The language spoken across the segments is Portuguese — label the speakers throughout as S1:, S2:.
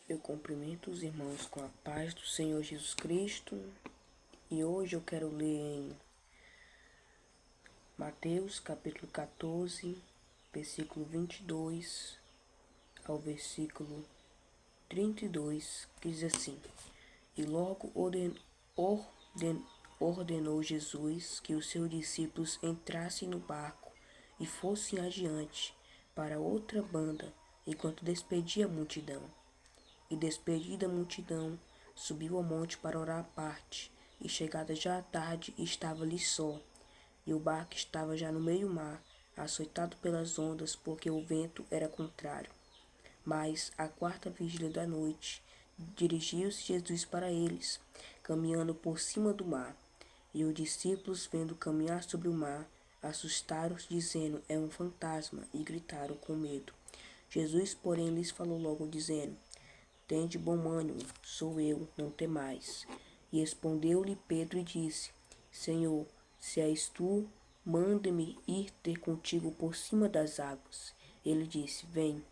S1: Eu cumprimento os irmãos com a paz do Senhor Jesus Cristo e hoje eu quero ler em Mateus capítulo 14, versículo 22 ao versículo 32, que diz assim: E logo ordenou Jesus que os seus discípulos entrassem no barco e fossem adiante para outra banda, enquanto despedia a multidão. E despedida a multidão, subiu ao monte para orar à parte, e chegada já a tarde, estava ali só. E o barco estava já no meio-mar, açoitado pelas ondas, porque o vento era contrário. Mas, à quarta vigília da noite, dirigiu-se Jesus para eles, caminhando por cima do mar. E os discípulos, vendo caminhar sobre o mar, assustaram-se, dizendo: É um fantasma, e gritaram com medo. Jesus, porém, lhes falou logo, dizendo: Tende bom ânimo, sou eu, não temais. E respondeu-lhe Pedro e disse: Senhor, se és tu, manda-me ir ter contigo por cima das águas. Ele disse: Vem.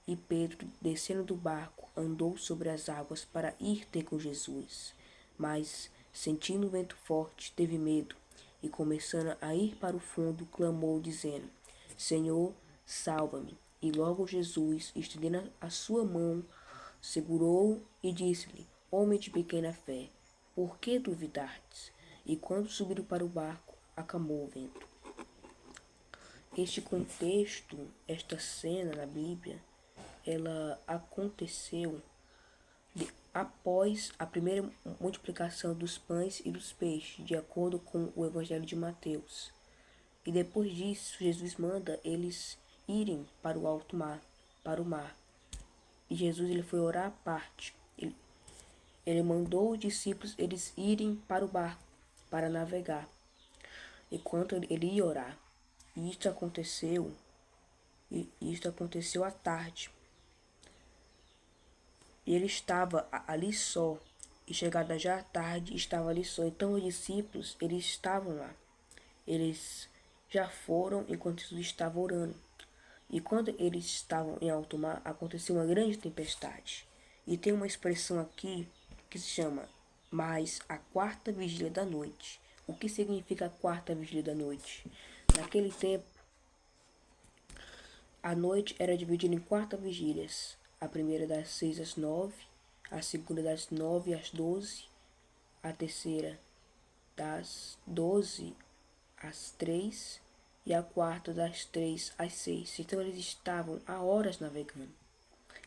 S1: E Pedro, descendo do barco, andou sobre as águas para ir ter com Jesus. Mas, sentindo o vento forte, teve medo, e começando a ir para o fundo, clamou, dizendo: Senhor, salva-me. E logo Jesus, estendendo a sua mão, segurou-o e disse-lhe: Homem de pequena fé, por que duvidastes? E quando subiram para o barco, acalmou o vento. Este contexto, esta cena na Bíblia, ela aconteceu após a primeira multiplicação dos pães e dos peixes, de acordo com o Evangelho de Mateus. E depois disso, Jesus manda eles irem para o alto mar, para o mar. E Jesus ele foi orar à parte. Ele mandou os discípulos eles irem para o barco para navegar, enquanto ele ia orar. E isto aconteceu à tarde. E ele estava ali só. E chegada já à tarde, estava ali só. Então os discípulos, eles estavam lá. Eles já foram enquanto Jesus estava orando. E quando eles estavam em alto mar, aconteceu uma grande tempestade. E tem uma expressão aqui que se chama mais a quarta vigília da noite. O que significa a quarta vigília da noite? Naquele tempo, a noite era dividida em 4 vigílias. A primeira das 6 às 9, a segunda das 9 às 12, a terceira das 12 às 3 e a quarta das 3 às 6. Então eles estavam há horas navegando.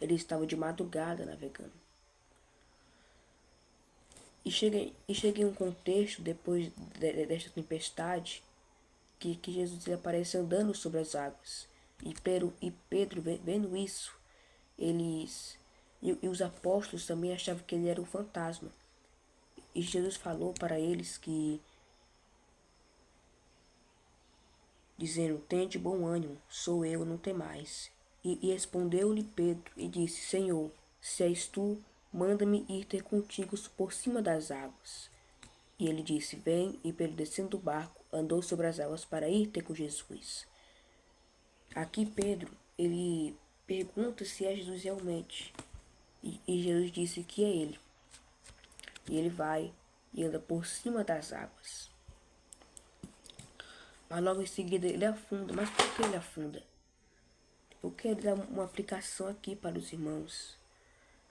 S1: Eles estavam de madrugada navegando. E chega em um contexto, depois desta tempestade, que Jesus aparece andando sobre as águas. E Pedro vendo isso, eles e os apóstolos também achavam que ele era um fantasma. E Jesus falou para eles que, dizendo: Tende bom ânimo, sou eu, não temais. E respondeu-lhe Pedro e disse: Senhor, se és tu, manda-me ir ter contigo por cima das águas. E ele disse: Vem. E Pedro, descendo do barco, andou sobre as águas para ir ter com Jesus. Aqui Pedro, ele pergunta se é Jesus realmente. E Jesus disse que é ele. E ele vai e anda por cima das águas. Mas logo em seguida ele afunda. Mas por que ele afunda? Eu quero dar uma aplicação aqui para os irmãos.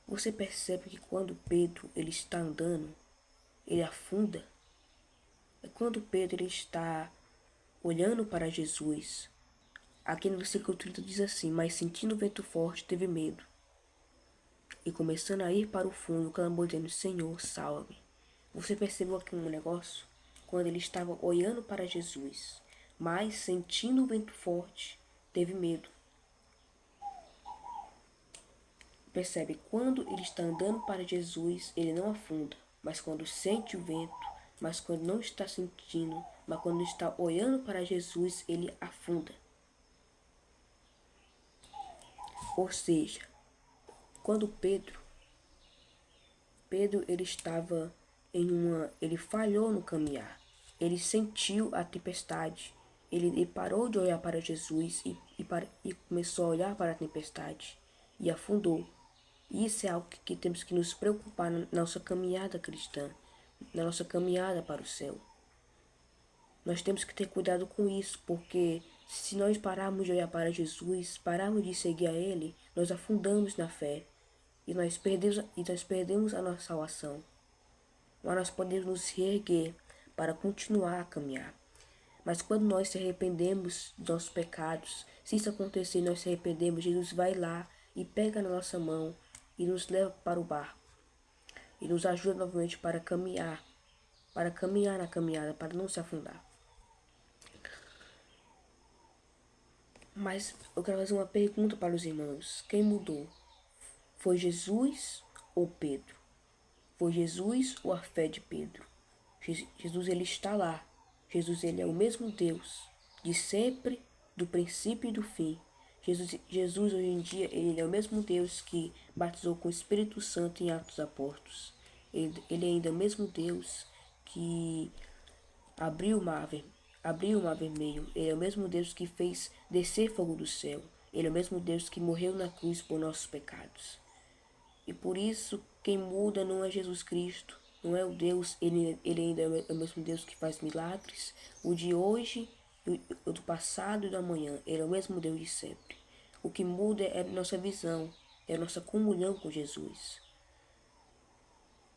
S1: Você percebe que quando Pedro ele está andando, ele afunda? É quando Pedro ele está olhando para Jesus. Aqui no versículo 30 diz assim: Mas sentindo o vento forte, teve medo. E começando a ir para o fundo, clamou dizendo: Senhor, salva-me. Você percebeu aqui um negócio? Quando ele estava olhando para Jesus, mas sentindo o vento forte, teve medo. Percebe? Quando ele está andando para Jesus, ele não afunda. Mas quando sente o vento, mas quando não está sentindo, mas quando está olhando para Jesus, ele afunda. Ou seja, quando Pedro ele estava ele falhou no caminhar. Ele sentiu a tempestade. Ele parou de olhar para Jesus e começou a olhar para a tempestade e afundou. E isso é algo que temos que nos preocupar na nossa caminhada cristã, na nossa caminhada para o céu. Nós temos que ter cuidado com isso, porque se nós pararmos de olhar para Jesus, pararmos de seguir a Ele, nós afundamos na fé e nós perdemos a nossa salvação. Mas nós podemos nos reerguer para continuar a caminhar. Mas quando nós se arrependemos dos nossos pecados, se isso acontecer, nós se arrependemos, Jesus vai lá e pega na nossa mão e nos leva para o barco. E nos ajuda novamente para caminhar na caminhada, para não se afundar. Mas eu quero fazer uma pergunta para os irmãos. Quem mudou? Foi Jesus ou Pedro? Foi Jesus ou a fé de Pedro? Jesus, ele está lá. Jesus, ele é o mesmo Deus de sempre, do princípio e do fim. Jesus hoje em dia, ele é o mesmo Deus que batizou com o Espírito Santo em Atos dos Apóstolos. Ele ainda é o mesmo Deus que abriu o mar vermelho. Ele é o mesmo Deus que fez descer fogo do céu. Ele é o mesmo Deus que morreu na cruz por nossos pecados. E por isso, quem muda não é Jesus Cristo, não é o Deus, ele ainda é o mesmo Deus que faz milagres, o de hoje, o do passado e do amanhã, ele é o mesmo Deus de sempre. O que muda é a nossa visão, é a nossa comunhão com Jesus.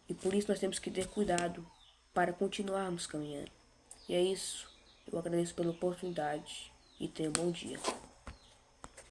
S1: E por isso nós temos que ter cuidado para continuarmos caminhando. E é isso, eu agradeço pela oportunidade e tenha um bom dia.